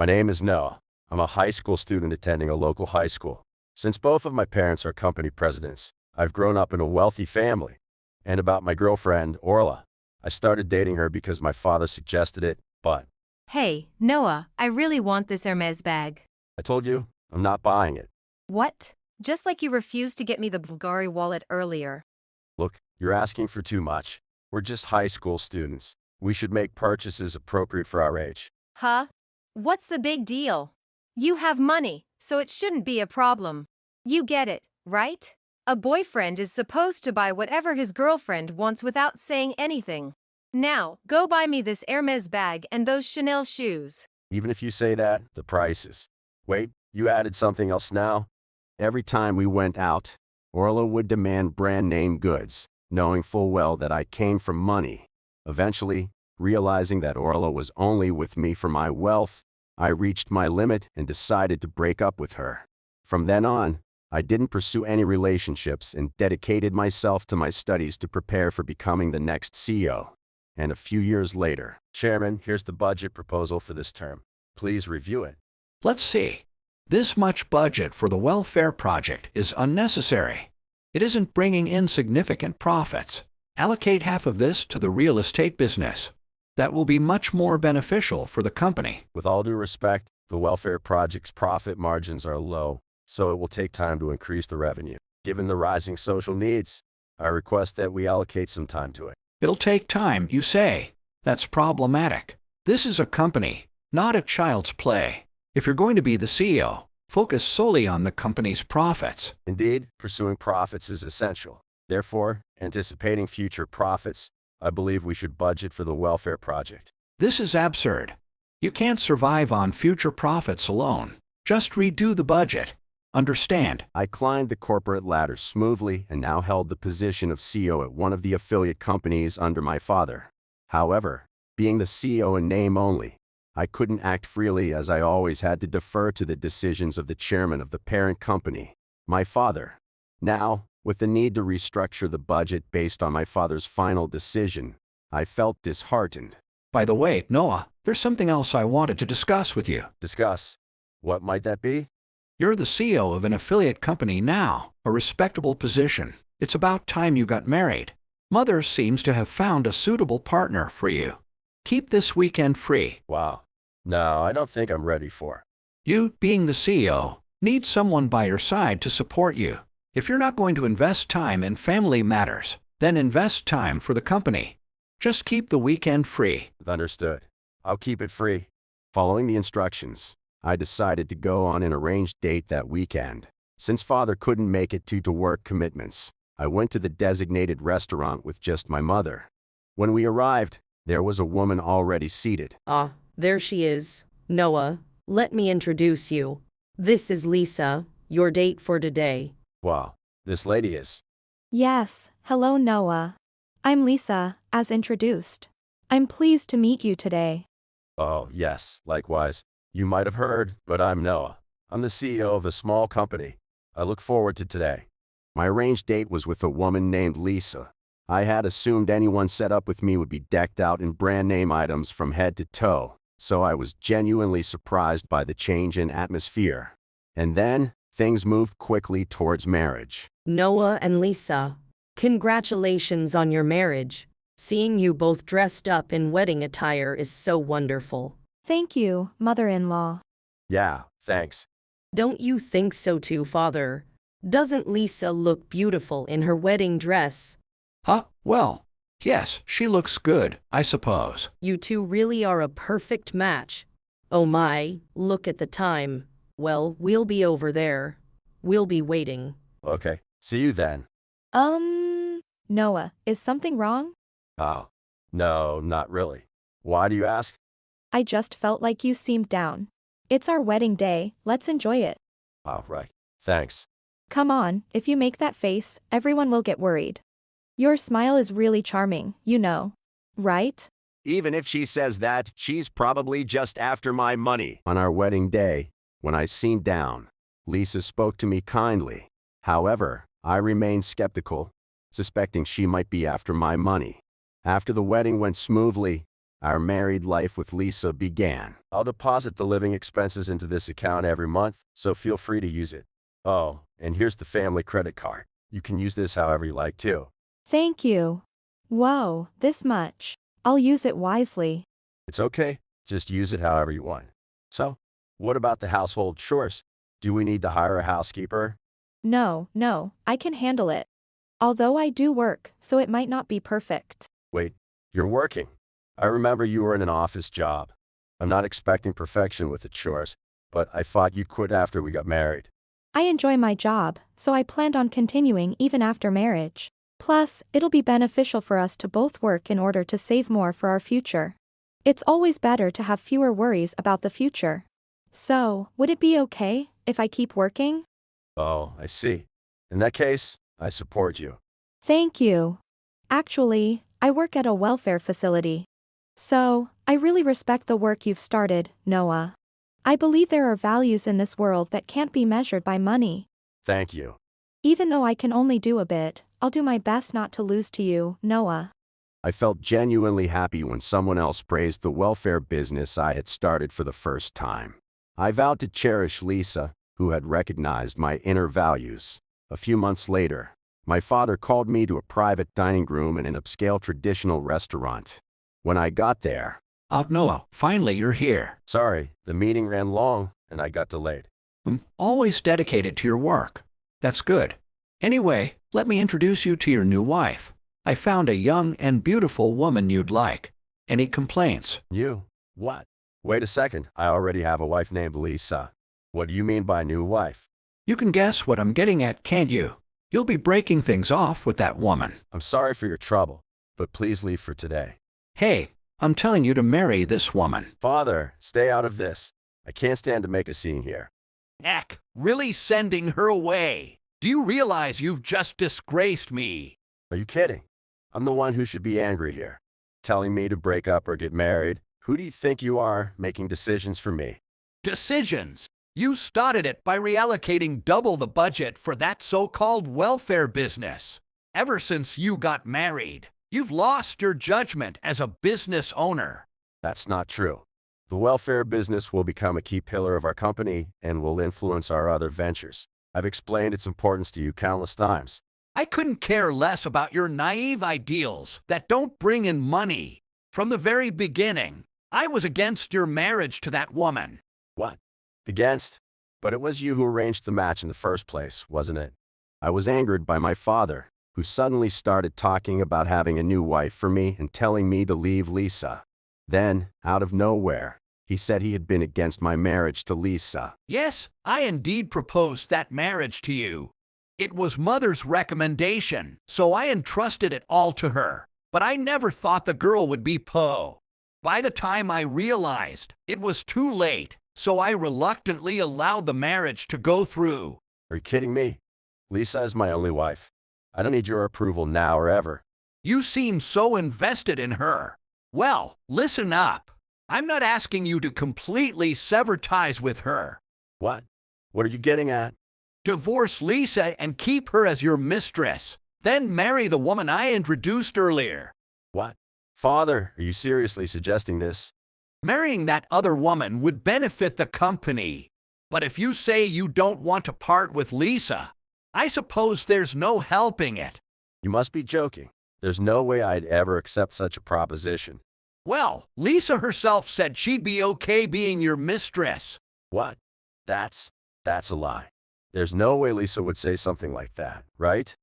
My name is Noah. I'm a high school student attending a local high school. Since both of my parents are company presidents, I've grown up in a wealthy family. And about my girlfriend, Orla. I started dating her because my father suggested it, but Hey, Noah, I really want this Hermes bag. I told you, I'm not buying it. What? Just like you refused to get me the Bulgari wallet earlier. Look, you're asking for too much. We're just high school students. We should make purchases appropriate for our age. Huh? What's the big deal? You have money, so it shouldn't be a problem. You get it, right? A boyfriend is supposed to buy whatever his girlfriend wants without saying anything. Now, go buy me this Hermes bag and those Chanel shoes. Even if you say that, the prices. Wait, you added something else now? Every time we went out, Orla would demand brand name goods, knowing full well that I came from money. Eventually, realizing that Orla was only with me for my wealth, I reached my limit and decided to break up with her. From then on, I didn't pursue any relationships and dedicated myself to my studies to prepare for becoming the next CEO. And a few years later, Chairman, here's the budget proposal for this term. Please review it. Let's see. This much budget for the welfare project is unnecessary. It isn't bringing in significant profits. Allocate half of this to the real estate business. That will be much more beneficial for the company. With all due respect, the welfare project's profit margins are low, so it will take time to increase the revenue. Given the rising social needs, I request that we allocate some time to it. It'll take time, you say. That's problematic. This is a company, not a child's play. If you're going to be the CEO, focus solely on the company's profits. Indeed, pursuing profits is essential. Therefore, anticipating future profits, I believe we should budget for the welfare project. This is absurd. You can't survive on future profits alone. Just redo the budget. Understand? I climbed the corporate ladder smoothly and now held the position of CEO at one of the affiliate companies under my father. However, being the CEO in name only, I couldn't act freely as I always had to defer to the decisions of the chairman of the parent company, my father. Now, with the need to restructure the budget based on my father's final decision, I felt disheartened. By the way, Noah, there's something else I wanted to discuss with you. Discuss. What might that be? You're the CEO of an affiliate company now, a respectable position. It's about time you got married. Mother seems to have found a suitable partner for you. Keep this weekend free. Wow. No, I don't think I'm ready for. You, being the CEO, need someone by your side to support you. If you're not going to invest time in family matters, then invest time for the company. Just keep the weekend free. Understood. I'll keep it free. Following the instructions, I decided to go on an arranged date that weekend. Since father couldn't make it due to work commitments, I went to the designated restaurant with just my mother. When we arrived, there was a woman already seated. Ah, there she is. Noah, let me introduce you. This is Lisa, your date for today. Wow, this lady is. Yes, hello Noah. I'm Lisa, as introduced. I'm pleased to meet you today. Oh, yes, likewise. You might have heard, but I'm Noah. I'm the CEO of a small company. I look forward to today. My arranged date was with a woman named Lisa. I had assumed anyone set up with me would be decked out in brand name items from head to toe, so I was genuinely surprised by the change in atmosphere. And then, things moved quickly towards marriage. Noah and Lisa, congratulations on your marriage. Seeing you both dressed up in wedding attire is so wonderful. Thank you, mother-in-law. Yeah, thanks. Don't you think so too, father? Doesn't Lisa look beautiful in her wedding dress? Huh? Well, yes, she looks good, I suppose. You two really are a perfect match. Oh my, look at the time. Well, we'll be over there. We'll be waiting. Okay, see you then. Noah, is something wrong? Oh, no, not really. Why do you ask? I just felt like you seemed down. It's our wedding day, let's enjoy it. Oh, right. Thanks. Come on, if you make that face, everyone will get worried. Your smile is really charming, you know. Right? Even if she says that, she's probably just after my money. On our wedding day, when I seemed down, Lisa spoke to me kindly. However, I remained skeptical, suspecting she might be after my money. After the wedding went smoothly, our married life with Lisa began. I'll deposit the living expenses into this account every month, so feel free to use it. Oh, and here's the family credit card. You can use this however you like too. Thank you. Whoa, this much. I'll use it wisely. It's okay, just use it however you want. So, what about the household chores? Do we need to hire a housekeeper? No, I can handle it. Although I do work, so it might not be perfect. Wait, you're working. I remember you were in an office job. I'm not expecting perfection with the chores, but I thought you quit after we got married. I enjoy my job, so I planned on continuing even after marriage. Plus, it'll be beneficial for us to both work in order to save more for our future. It's always better to have fewer worries about the future. So, would it be okay if I keep working? Oh, I see. In that case, I support you. Thank you. Actually, I work at a welfare facility. So, I really respect the work you've started, Noah. I believe there are values in this world that can't be measured by money. Thank you. Even though I can only do a bit, I'll do my best not to lose to you, Noah. I felt genuinely happy when someone else praised the welfare business I had started for the first time. I vowed to cherish Lisa, who had recognized my inner values. A few months later, my father called me to a private dining room in an upscale traditional restaurant. When I got there, Noah, finally you're here. sorry, the meeting ran long and I got delayed. Always dedicated to your work. That's good. Anyway, let me introduce you to your new wife. I found a young and beautiful woman you'd like. Any complaints? You? What? Wait a second, I already have a wife named Lisa. What do you mean by new wife? You can guess what I'm getting at, can't you? You'll be breaking things off with that woman. I'm sorry for your trouble, but please leave for today. Hey, I'm telling you to marry this woman. Father, stay out of this. I can't stand to make a scene here. Heck, really sending her away? Do you realize you've just disgraced me? Are you kidding? I'm the one who should be angry here. Telling me to break up or get married? Who do you think you are, making decisions for me? Decisions? You started it by reallocating double the budget for that so-called welfare business. Ever since you got married, you've lost your judgment as a business owner. That's not true. The welfare business will become a key pillar of our company and will influence our other ventures. I've explained its importance to you countless times. I couldn't care less about your naive ideals that don't bring in money. From the very beginning, I was against your marriage to that woman. What? Against? But it was you who arranged the match in the first place, wasn't it? I was angered by my father, who suddenly started talking about having a new wife for me and telling me to leave Lisa. Then, out of nowhere, he said he had been against my marriage to Lisa. Yes, I indeed proposed that marriage to you. It was Mother's recommendation, so I entrusted it all to her. But I never thought the girl would be Poe. By the time I realized, it was too late, so I reluctantly allowed the marriage to go through. Are you kidding me? Lisa is my only wife. I don't need your approval now or ever. You seem so invested in her. Well, listen up. I'm not asking you to completely sever ties with her. What? What are you getting at? Divorce Lisa and keep her as your mistress. Then marry the woman I introduced earlier. What? Father, are you seriously suggesting this? Marrying that other woman would benefit the company. But if you say you don't want to part with Lisa, I suppose there's no helping it. You must be joking. There's no way I'd ever accept such a proposition. Well, Lisa herself said she'd be okay being your mistress. What? That's a lie. There's no way Lisa would say something like that, right?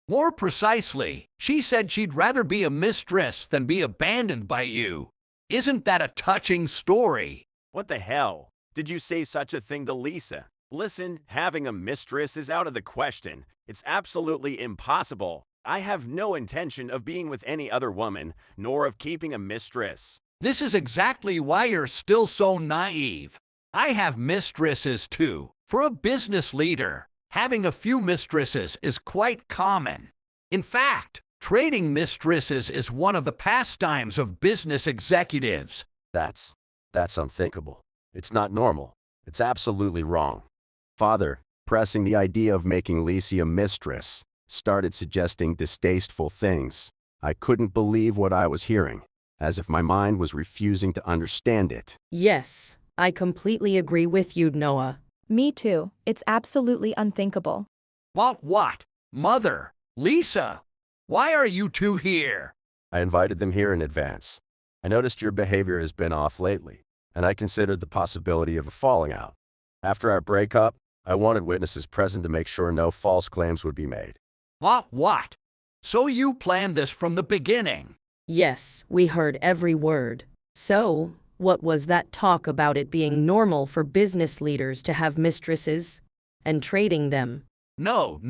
More precisely, she said she'd rather be a mistress than be abandoned by you. Isn't that a touching story? What the hell? Did you say such a thing to Lisa? Listen, having a mistress is out of the question. It's absolutely impossible. I have no intention of being with any other woman, nor of keeping a mistress. This is exactly why you're still so naive. I have mistresses too. For a business leader, having a few mistresses is quite common. In fact, trading mistresses is one of the pastimes of business executives. That's unthinkable. It's not normal. It's absolutely wrong. Father, pressing the idea of making Lisa a mistress, started suggesting distasteful things. I couldn't believe what I was hearing, as if my mind was refusing to understand it. Yes, I completely agree with you, Noah. Me too. It's absolutely unthinkable. What? Mother, Lisa, why are you two here? I invited them here in advance. I noticed your behavior has been off lately, and I considered the possibility of a falling out. After our breakup, I wanted witnesses present to make sure no false claims would be made. What? So you planned this from the beginning? Yes, we heard every word. So, what was that talk about it being normal for business leaders to have mistresses and trading them? No.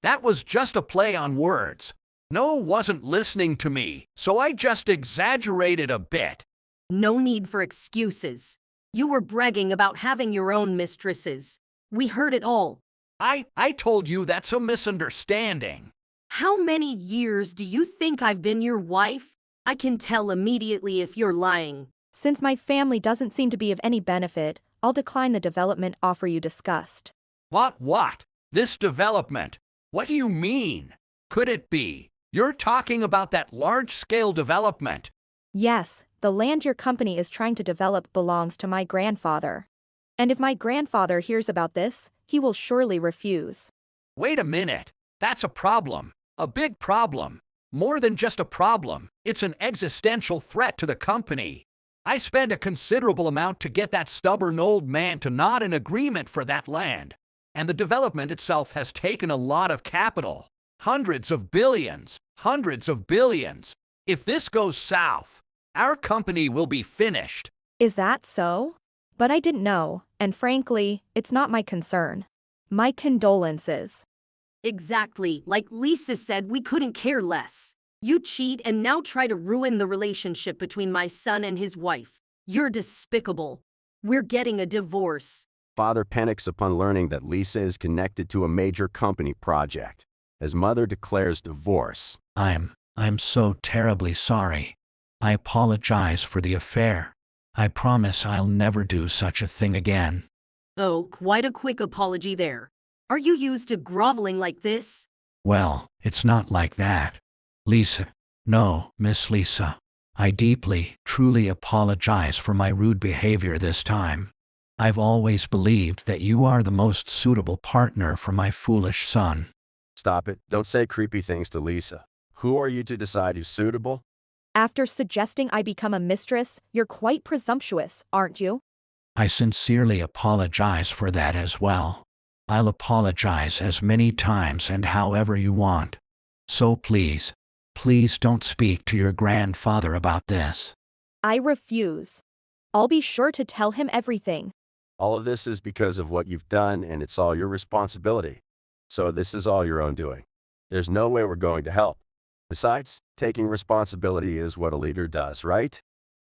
That was just a play on words. Noah wasn't listening to me, so I just exaggerated a bit. No need for excuses. You were bragging about having your own mistresses. We heard it all. I told you that's a misunderstanding. How many years do you think I've been your wife? I can tell immediately if you're lying. Since my family doesn't seem to be of any benefit, I'll decline the development offer you discussed. What? This development? What do you mean? Could it be you're talking about that large-scale development? Yes, the land your company is trying to develop belongs to my grandfather. And if my grandfather hears about this, he will surely refuse. Wait a minute. That's a problem. A big problem. More than just a problem. It's an existential threat to the company. I spent a considerable amount to get that stubborn old man to nod an agreement for that land. And the development itself has taken a lot of capital. Hundreds of billions. If this goes south, our company will be finished. Is that so? But I didn't know, and frankly, it's not my concern. My condolences. Exactly, like Lisa said, we couldn't care less. You cheat and now try to ruin the relationship between my son and his wife. You're despicable. We're getting a divorce. Father panics upon learning that Lisa is connected to a major company project. As mother declares divorce. I'm so terribly sorry. I apologize for the affair. I promise I'll never do such a thing again. Oh, quite a quick apology there. Are you used to groveling like this? Well, it's not like that. Lisa. No, Miss Lisa. I deeply, truly apologize for my rude behavior this time. I've always believed that you are the most suitable partner for my foolish son. Stop it. Don't say creepy things to Lisa. Who are you to decide who's suitable? After suggesting I become a mistress, you're quite presumptuous, aren't you? I sincerely apologize for that as well. I'll apologize as many times and however you want. So please don't speak to your grandfather about this. I refuse. I'll be sure to tell him everything. All of this is because of what you've done, and it's all your responsibility. So this is all your own doing. There's no way we're going to help. Besides, taking responsibility is what a leader does, right?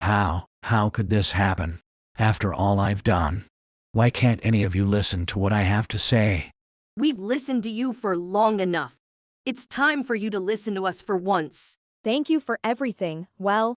How could this happen? After all I've done? Why can't any of you listen to what I have to say? We've listened to you for long enough. It's time for you to listen to us for once. Thank you for everything. Well,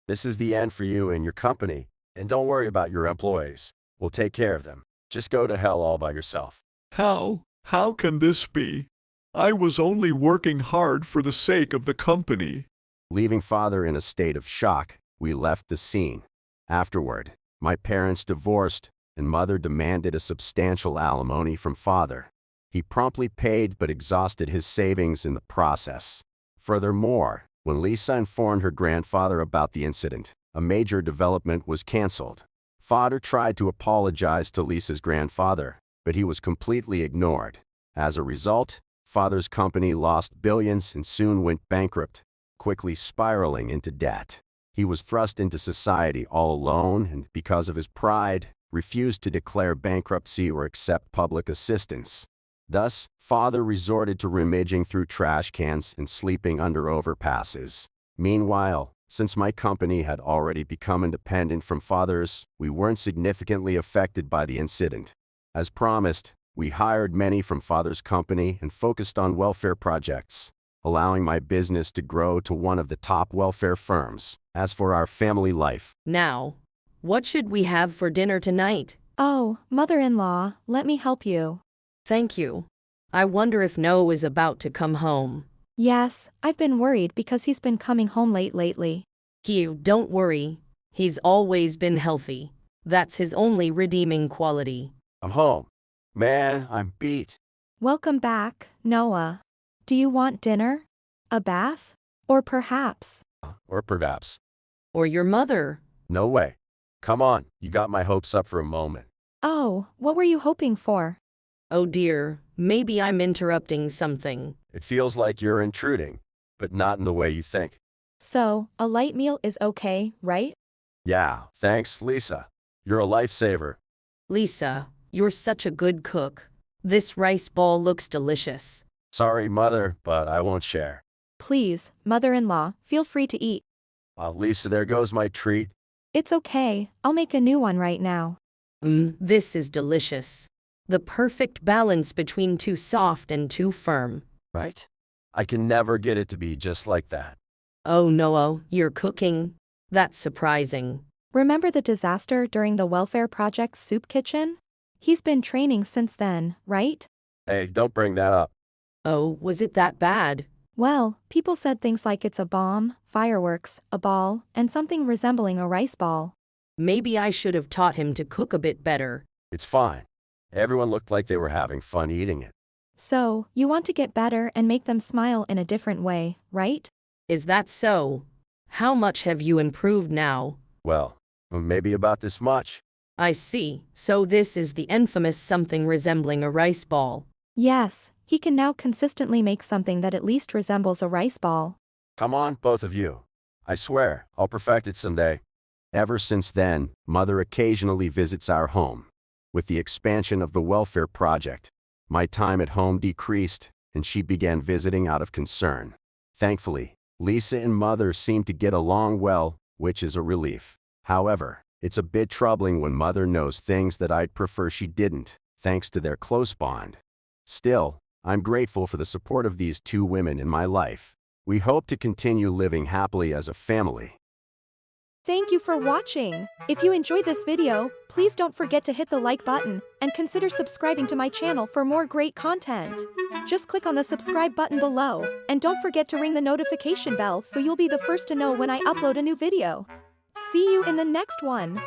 This is the end for you and your company, and don't worry about your employees. We'll take care of them. Just go to hell all by yourself. How can this be? I was only working hard for the sake of the company. Leaving father in a state of shock, we left the scene. Afterward, my parents divorced, and mother demanded a substantial alimony from father. He promptly paid but exhausted his savings in the process. Furthermore, when Lisa informed her grandfather about the incident, a major development was canceled. Father tried to apologize to Lisa's grandfather, but he was completely ignored. As a result, father's company lost billions and soon went bankrupt, quickly spiraling into debt. He was thrust into society all alone and, because of his pride, refused to declare bankruptcy or accept public assistance. Thus, father resorted to rummaging through trash cans and sleeping under overpasses. Meanwhile, since my company had already become independent from father's, we weren't significantly affected by the incident. As promised, we hired many from father's company and focused on welfare projects, allowing my business to grow to one of the top welfare firms. As for our family life, Now, what should we have for dinner tonight? oh, mother-in-law, let me help you. Thank you. I wonder if Noah is about to come home. Yes, I've been worried because he's been coming home late lately. Don't worry. He's always been healthy. That's his only redeeming quality. I'm home. Man, I'm beat. Welcome back, Noah. Do you want dinner? A bath? Or perhaps? Or perhaps. Or your mother. No way. Come on, you got my hopes up for a moment. Oh, what were you hoping for? Oh dear, maybe I'm interrupting something. It feels like you're intruding, but not in the way you think. So, a light meal is okay, right? Yeah, thanks, Lisa. You're a lifesaver. Lisa, you're such a good cook. This rice ball looks delicious. Sorry, Mother, but I won't share. Please, mother-in-law, feel free to eat. Lisa, there goes my treat. It's okay, I'll make a new one right now. This is delicious. The perfect balance between too soft and too firm. Right? I can never get it to be just like that. Oh no, you're cooking? That's surprising. Remember the disaster during the welfare project's soup kitchen? He's been training since then, right? Hey, don't bring that up. Oh, was it that bad? Well, people said things like it's a bomb, fireworks, a ball, and something resembling a rice ball. Maybe I should have taught him to cook a bit better. It's fine. Everyone looked like they were having fun eating it. So, you want to get better and make them smile in a different way, right? Is that so? How much have you improved now? Well, maybe about this much. I see. So this is the infamous something resembling a rice ball. Yes, he can now consistently make something that at least resembles a rice ball. Come on, both of you. I swear, I'll perfect it someday. Ever since then, Mother occasionally visits our home. With the expansion of the welfare project, my time at home decreased, and she began visiting out of concern. Thankfully, Lisa and Mother seem to get along well, which is a relief. However, it's a bit troubling when Mother knows things that I'd prefer she didn't, thanks to their close bond. Still, I'm grateful for the support of these two women in my life. We hope to continue living happily as a family. Thank you for watching. If you enjoyed this video, please don't forget to hit the like button and consider subscribing to my channel for more great content. Just click on the subscribe button below, and don't forget to ring the notification bell so you'll be the first to know when I upload a new video. See you in the next one.